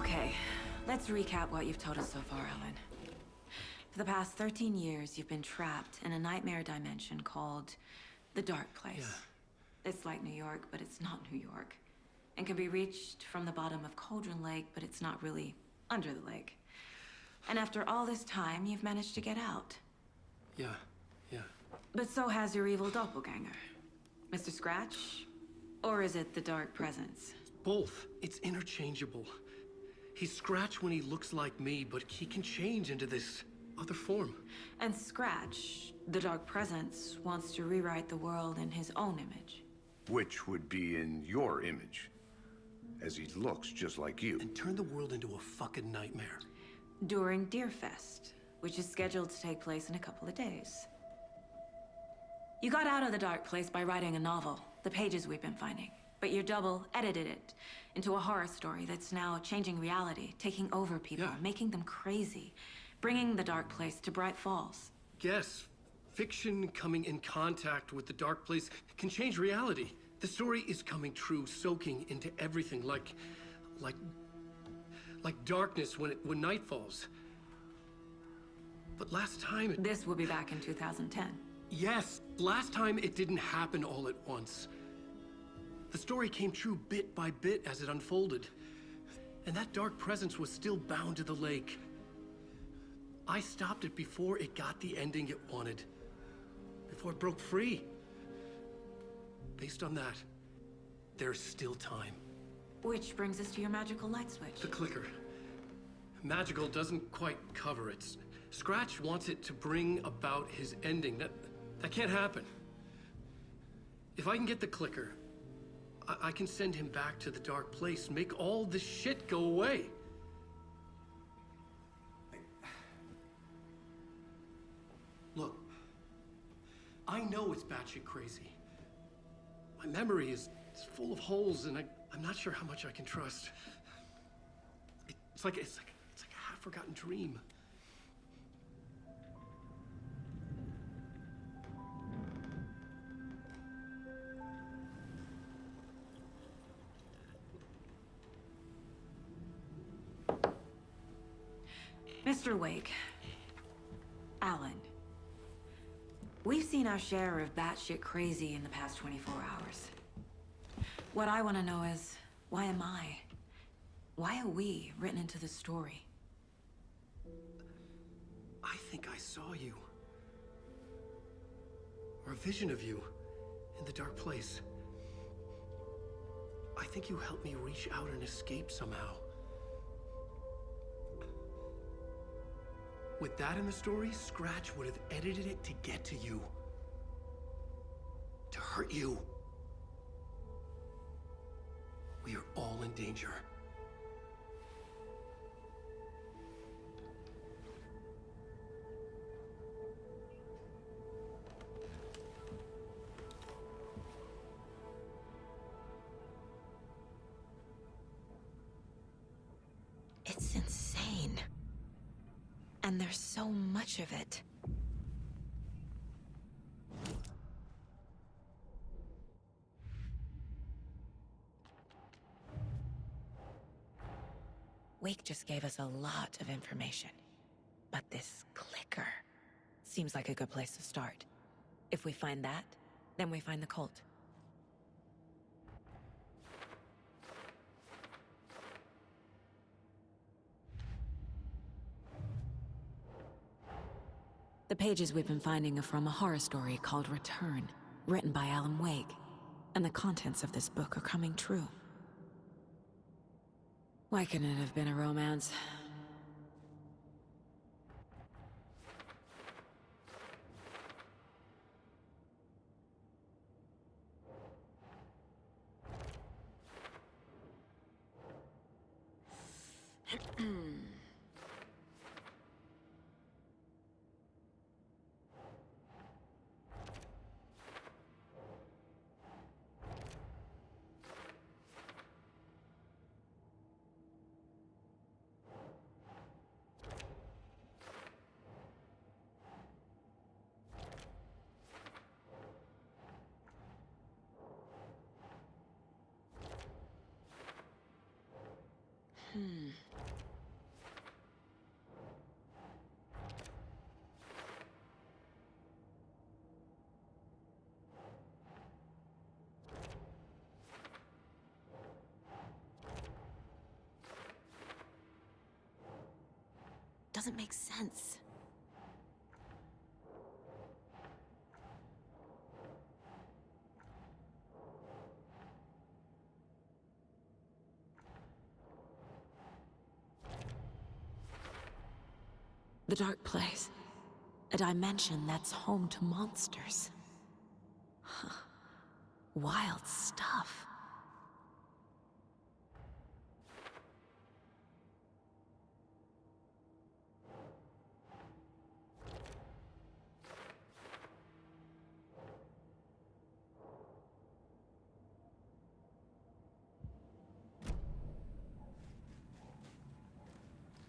Okay, let's recap what you've told us so far, Alan. For the past 13 years, you've been trapped in a nightmare dimension called the Dark Place. Yeah. It's like New York, but it's not New York. And can be reached from the bottom of Cauldron Lake, but it's not really under the lake. And after all this time, you've managed to get out. Yeah. But so has your evil doppelganger. Mr. Scratch? Or is it the Dark Presence? Both. It's interchangeable. He's Scratch when he looks like me, but he can change into this other form. And Scratch, the Dark Presence, wants to rewrite the world in his own image. Which would be in your image, as he looks just like you. And turn the world into a fucking nightmare. During Deerfest, which is scheduled to take place in a couple of days. You got out of the Dark Place by writing a novel, the pages we've been finding. But your double edited it into a horror story that's now changing reality, taking over people, making them crazy, bringing the Dark Place to Bright Falls. Yes, fiction coming in contact with the Dark Place can change reality. The story is coming true, soaking into everything, like darkness when night falls. But last time This will be back in 2010. Yes, last time it didn't happen all at once. The story came true bit by bit as it unfolded. And that dark presence was still bound to the lake. I stopped it before it got the ending it wanted. Before it broke free. Based on that, there's still time. Which brings us to your magical light switch. The clicker. Magical doesn't quite cover it. Scratch wants it to bring about his ending. That can't happen. If I can get the clicker, I can send him back to the Dark Place, make all this shit go away. Look, I know it's batshit crazy. My memory is full of holes, and I'm not sure how much I can trust. It's like a half-forgotten dream. Mr. Wake, Alan, we've seen our share of batshit crazy in the past 24 hours. What I want to know is, why am I? Why are we written into the story? I think I saw you. Or a vision of you in the Dark Place. I think you helped me reach out and escape somehow. With that in the story, Scratch would have edited it to get to you. To hurt you. We are all in danger. It's insane. And there's so much of it. Wake just gave us a lot of information. But this clicker seems like a good place to start. If we find that, then we find the cult. The pages we've been finding are from a horror story called Return, written by Alan Wake. And the contents of this book are coming true. Why couldn't it have been a romance? doesn't make sense. The dark place. A dimension that's home to monsters. Huh. Wild stuff.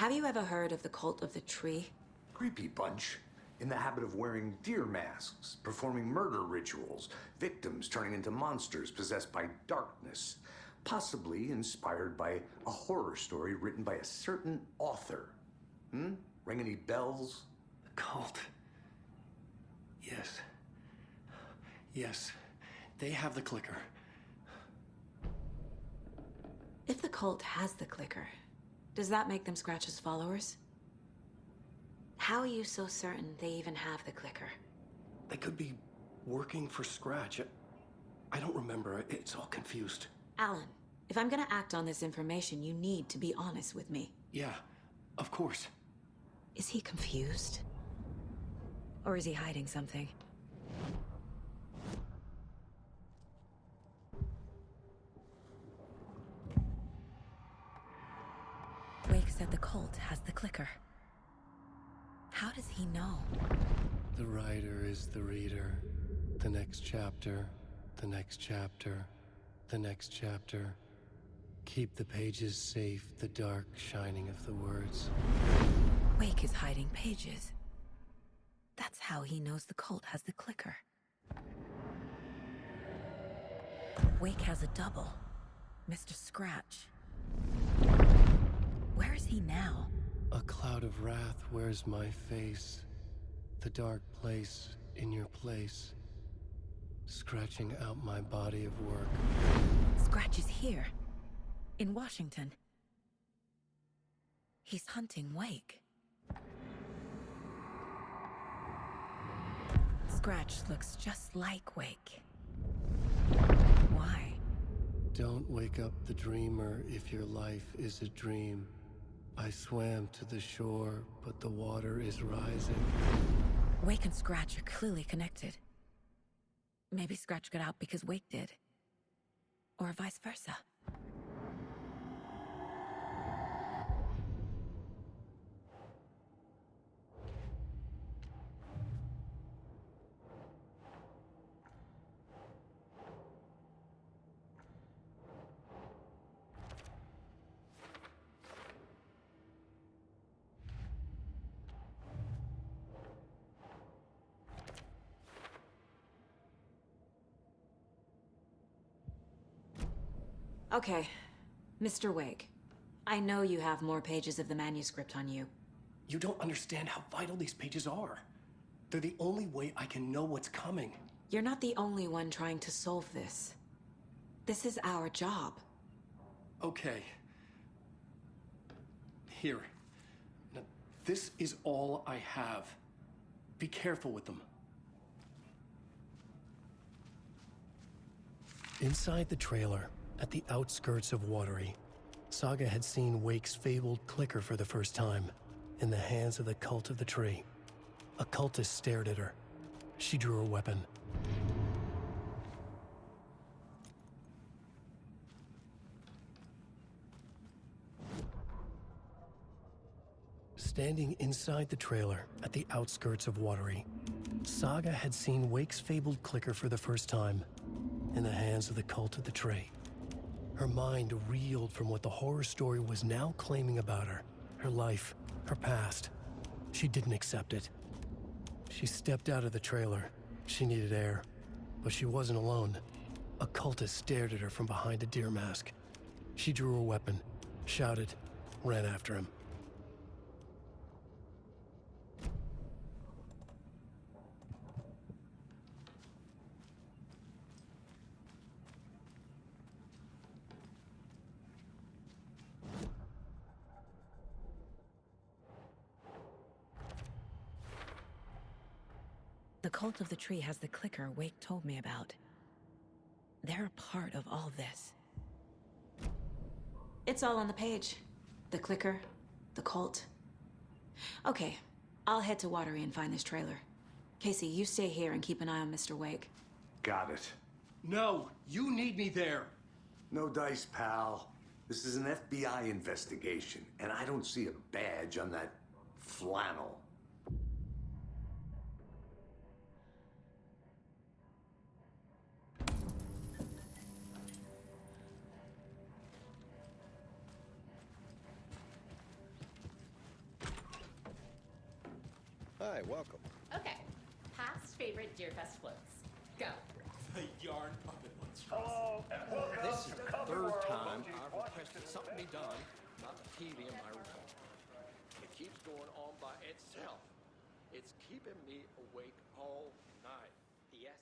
Have you ever heard of the Cult of the Tree? Creepy bunch. In the habit of wearing deer masks, performing murder rituals, victims turning into monsters possessed by darkness, possibly inspired by a horror story written by a certain author. Ring any bells? The cult. Yes. Yes. They have the clicker. If the cult has the clicker, does that make them Scratch's followers? How are you so certain they even have the clicker? They could be working for Scratch. I don't remember. It's all confused. Alan, if I'm gonna act on this information, you need to be honest with me. Yeah, of course. Is he confused? Or is he hiding something? Wake said the cult has the clicker. How does he know? The writer is the reader. The next chapter, the next chapter, the next chapter. Keep the pages safe, the dark shining of the words. Wake is hiding pages. That's how he knows the cult has the clicker. Wake has a double. Mr. Scratch. Where is he now? A cloud of wrath wears my face. The dark place in your place. Scratching out my body of work. Scratch is here. In Washington. He's hunting Wake. Scratch looks just like Wake. Why? Don't wake up the dreamer if your life is a dream. I swam to the shore, but the water is rising. Wake and Scratch are clearly connected. Maybe Scratch got out because Wake did. Or vice versa. Okay, Mr. Wake. I know you have more pages of the manuscript on you. You don't understand how vital these pages are. They're the only way I can know what's coming. You're not the only one trying to solve this. This is our job. Okay. Here. Now, this is all I have. Be careful with them. Inside the trailer, at the outskirts of Watery, Saga had seen Wake's fabled clicker for the first time, in the hands of the Cult of the Tree. A cultist stared at her. She drew her weapon. Standing inside the trailer, at the outskirts of Watery, Saga had seen Wake's fabled clicker for the first time, in the hands of the Cult of the Tree. Her mind reeled from what the horror story was now claiming about her. Her life, her past. She didn't accept it. She stepped out of the trailer. She needed air. But she wasn't alone. A cultist stared at her from behind a deer mask. She drew her weapon, shouted, ran after him. The cult of the tree has the clicker Wake told me about. They're a part of all this. It's all on the page. The clicker, the cult. Okay, I'll head to Watery and find this trailer. Casey, you stay here and keep an eye on Mr. Wake. Got it. No, you need me there. No dice, pal. This is an FBI investigation, and I don't see a badge on that flannel. Hi, welcome. Okay. Past favorite Deerfest floats. Go. The yarn puppet ones. This is the third time I've requested something be done about the TV in my room. It keeps going on by itself. It's keeping me awake all night. Yes.